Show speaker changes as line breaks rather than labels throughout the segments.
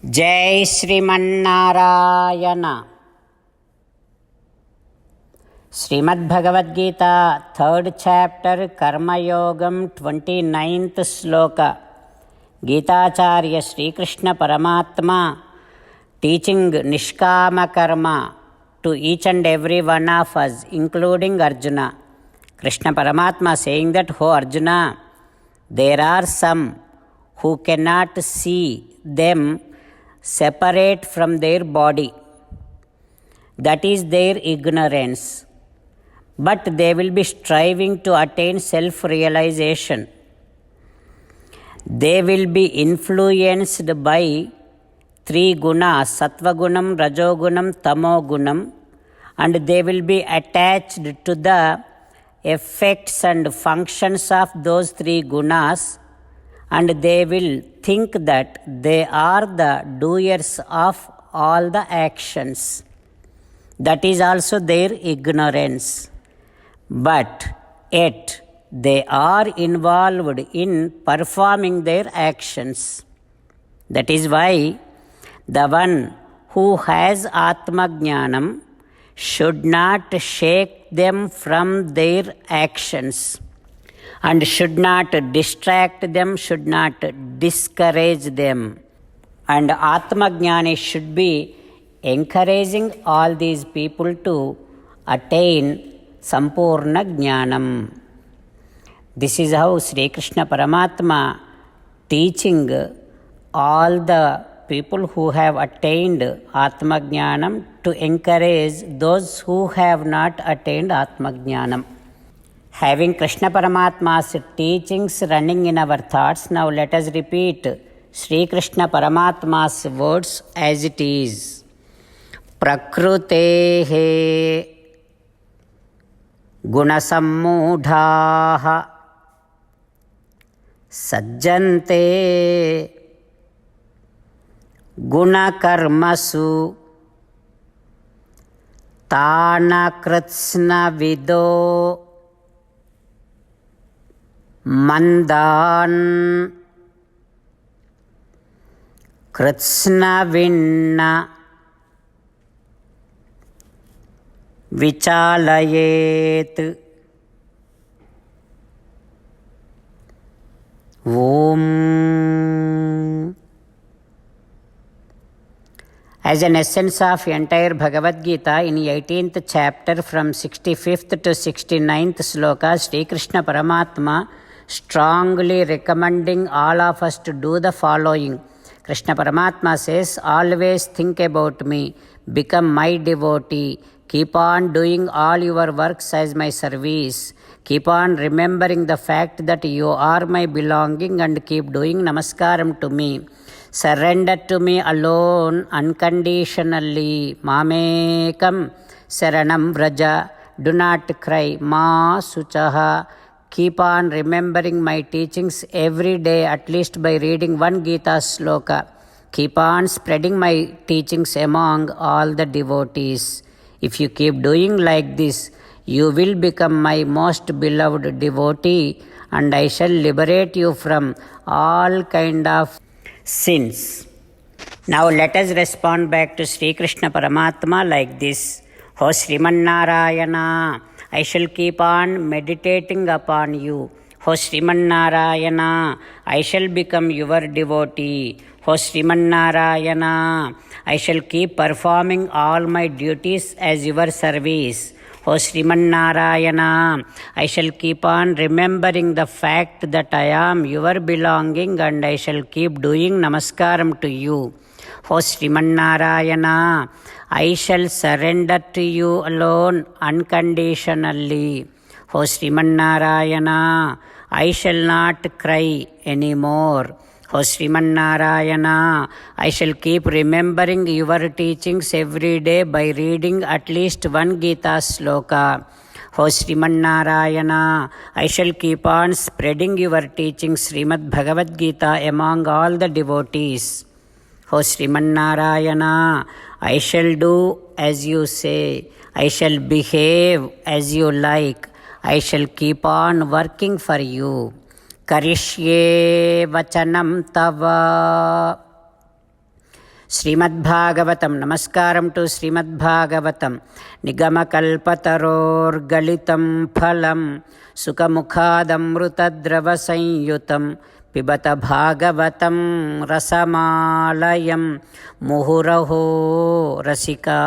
जय Sriman Narayana. Shrimad Bhagavad Gita 3rd chapter कर्मयोगम 29th श्लोक। गीताचार्य श्रीकृष्ण परमात्मा teaching निष्काम कर्म to each and every one of us, including Arjuna. Krishna Paramatma saying that, "Oh Arjuna, there are some who cannot see them separate from their body. That is their ignorance. But they will be striving to attain self-realization. They will be influenced by 3 gunas, sattvagunam, rajogunam, tamogunam, and they will be attached to the effects and functions of those 3 gunas, and they will think that they are the doers of all the actions. That is also their ignorance. But yet they are involved in performing their actions. That is why the one who has Atma Jnanam should not shake them from their actions, and should not distract them, should not discourage them. And Atma Jnani should be encouraging all these people to attain Sampurna Jnanam. This is how Sri Krishna Paramatma teaching all the people who have attained Atma Jnanam to encourage those who have not attained Atma Jnanam. Having Krishna Paramatma's teachings running in our thoughts, now let us repeat Sri Krishna Paramatma's words as it is. Prakrutehe gunasammudhaha sajjante gunakarmasu tana kritsna vido mandan kritsna vinna vichalayet. Om. As an essence of entire Bhagavad Gita, in 18th chapter from 65th to 69th sloka, Sri Krishna Paramatma strongly recommending all of us to do the following. Krishna Paramatma says, "Always think about me, become my devotee, keep on doing all your works as my service, keep on remembering the fact that you are my belonging, and keep doing namaskaram to me. Surrender to me alone, unconditionally. Mamekam saranam vraja. Do not cry. Ma suchaha. Keep on remembering my teachings every day, at least by reading one Gita sloka. Keep on spreading my teachings among all the devotees. If you keep doing like this, you will become my most beloved devotee, and I shall liberate you from all kind of sins." Now let us respond back to Sri Krishna Paramatma like this. "O Srimannarayana, I shall keep on meditating upon you. O Srimannarayana, I shall become your devotee. O Srimannarayana, I shall keep performing all my duties as your service. O Srimannarayana, I shall keep on remembering the fact that I am your belonging, and I shall keep doing namaskaram to you. O Srimannarayana, I shall surrender to you alone unconditionally. O Srimannarayana, I shall not cry anymore. O Srimannarayana, I shall keep remembering your teachings every day by reading at least one Gita sloka. O Srimannarayana, I shall keep on spreading your teachings, Srimad Bhagavad Gita, among all the devotees. O Srimannarayana, I shall do as you say. I shall behave as you like. I shall keep on working for you. Karishye vachanam tava Srimad Bhagavatam. నమస్కారం to Srimad Bhagavatam. నిగమకల్పతరోర్గలితం ఫలం సుఖముఖాదమృతద్రవ సంయుతం పిబత భాగవతం రసమాలయం ముహురహో రసికా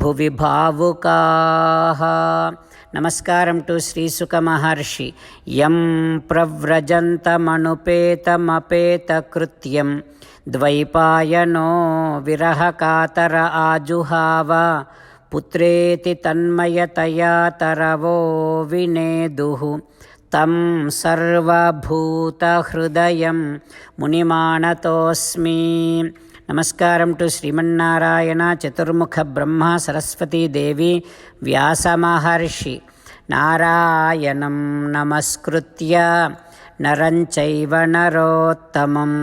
భువి భావుకాః. నమస్కారం to శ్రీసుక మహర్షి. యం ప్రవ్రజంతమనుపేతమపేతకృత్యం ద్వైపాయనో విరహకాతర ఆజుహావ పుత్రేతి తన్మయతయా తరవో వినేదుః తం సర్వభూతహృదయం మునిమానతోస్మి. నమస్కారం to Srimannarayana, చతుర్ముఖ బ్రహ్మ, సరస్వతీదేవి, వ్యాసమహర్షి. నారాయణం నమస్కృత్య నరం చైవ నరోత్తమం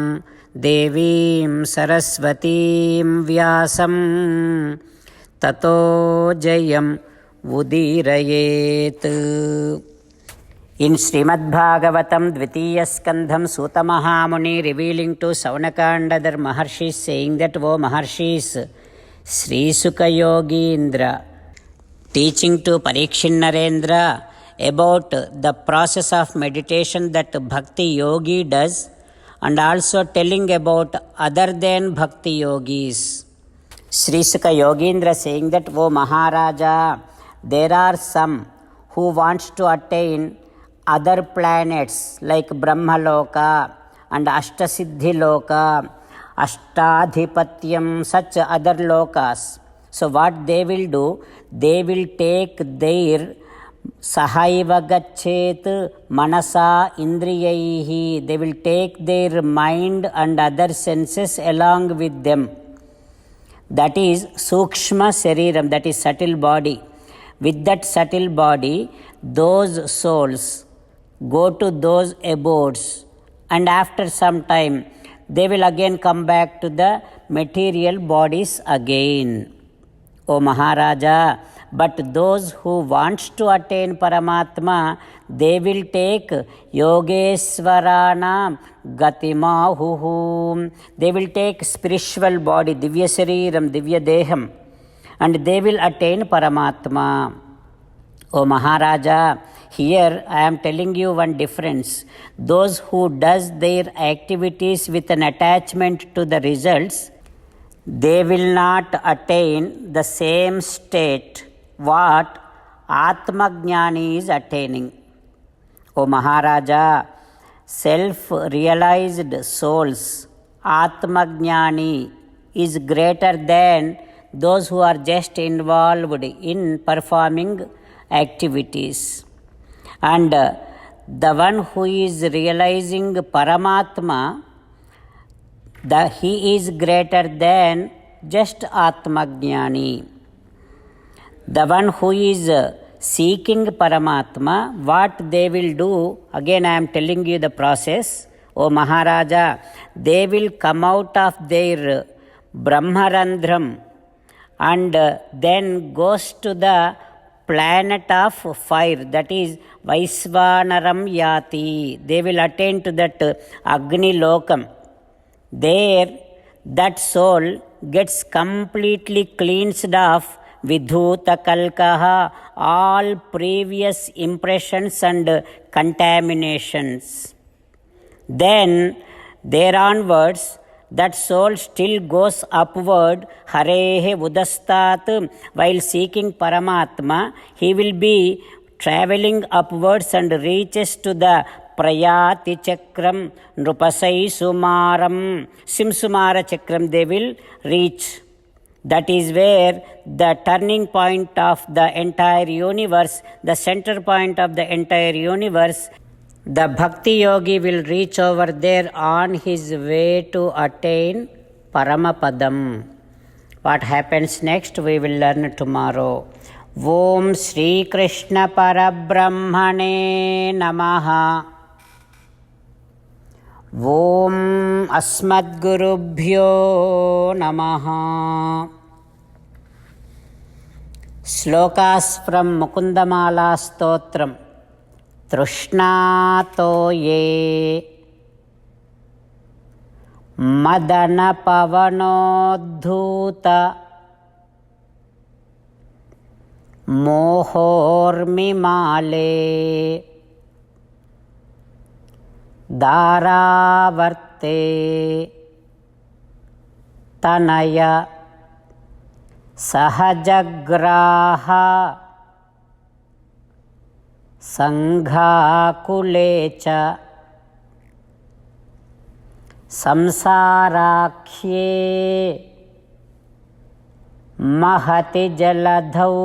దేవీం సరస్వతీం వ్యాసం తతో జయం ఉదీరయేత్. In Srimad Bhagavatam, Dvitiya Skandham, Suta Mahamuni revealing to Saunaka and other Maharshis, saying that, O Maharshis, Sri Sukha Yogindra, teaching to Parikshin Narendra about the process of meditation that Bhakti Yogi does, and also telling about other than Bhakti Yogis. Sri Sukha Yogindra saying that, O Maharaja, there are some who wants to attain other planets like Brahmaloka and Ashtasiddhi Loka, Ashtadhipatyam, such other lokas. So what they will do, they will take their Sahaiva Gachet Manasa Indriyaihi, they will take their mind and other senses along with them. That is Sukshma Shariram, that is subtle body. With that subtle body, those souls go to those abodes, and after some time they will again come back to the material bodies again. O Maharaja, but those who wants to attain Paramatma, they will take Yogeswaranam Gatimahuhu. They will take spiritual body, Divya Shariram, Divya Deham, and they will attain Paramatma. O Maharaja, here I am telling you one difference. Those who does their activities with an attachment to the results, they will not attain the same state what Atma Jnani is attaining. O Maharaja, self-realized souls, Atma Jnani, is greater than those who are just involved in performing activities. And the one who is realizing Paramatma, he is greater than just Atma Jnani. The one who is seeking Paramatma, what they will do, again I am telling you the process. O Maharaja, they will come out of their Brahmarandhram and then goes to the planet of fire, that is Vaisvanaram Yati. They will attain to that Agni Lokam. There that soul gets completely cleansed of Vidhuta Kalkaha, all previous impressions and contaminations. Then there onwards that soul still goes upward, Harehe Udastat, while seeking Paramatma, he will be traveling upwards and reaches to the Prayati Chakram, Nrupasai Sumaram, Simsumara Chakram they will reach. That is where the turning point of the entire universe, the center point of the entire universe, the Bhakti Yogi will reach over there on his way to attain Paramapadam. What happens next we will learn tomorrow. Om Shri Krishna Parabrahmane Namaha. Om Asmadgurubhyo Namaha. Slokas from Mukundamala Stotram. Trishnato ye मदनपवनोद्धूत मोहोर्मिमाले दारावर्ते तनय सहजग्राह संघाकुले च संसाराख्ये महति जलधौ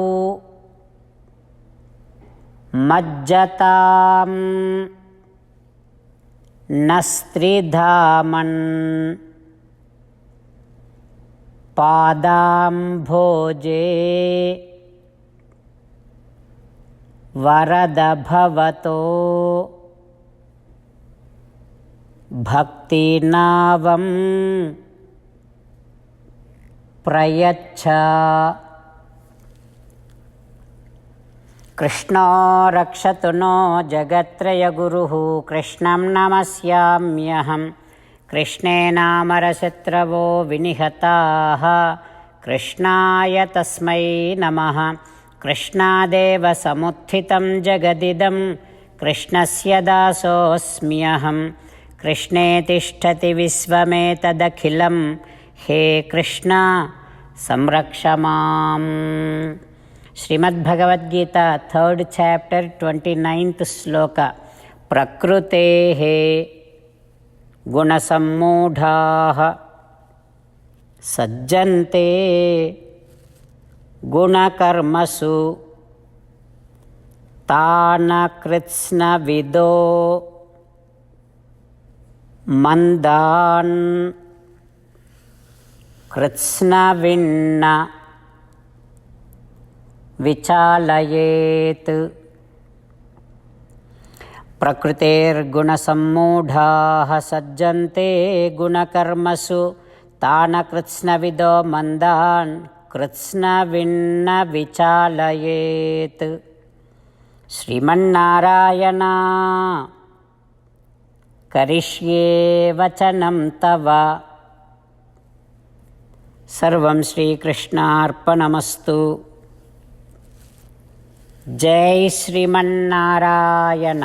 मज्जतां नस्त्रिधामन् पादाम्भोजे वरद भवतो भक्तिनावं प्रयच्छ। कृष्णो रक्षतु no जगत्त्रयगुरुः कृष्णं नमस्याम्यहं। कृष्णे नामरशत्रवो विनिहताः कृष्णाय तस्मै नमः। कृष्णादेव समुत्थितं जगदिदं कृष्णस्य दासोऽस्म्यहं। कृष्णे तिष्ठति विश्वमेतदखिलं हे कृष्ण संरक्ष माम्। श्रीमद्भगवद्गीता 3rd chapter 29th श्लोक। प्रकृतेः गुणसम्मूढाः सज्जन्ते गुणकर्मसु तान् कृत्स्नविदो मंदान् कृत्स्नविन्न विचालयेत्। प्रकृतेर्गुणसम्मूढाः सज्जन्ते गुणकर्मसु तान् कृत्स्नविदो मंदान् कृत्स्नविन्न विचालयेत्। श्रीमन्नारायण करिष्ये वचनं तव। सर्वं श्रीकृष्णार्पणमस्तु। जय श्रीमन्नारायण।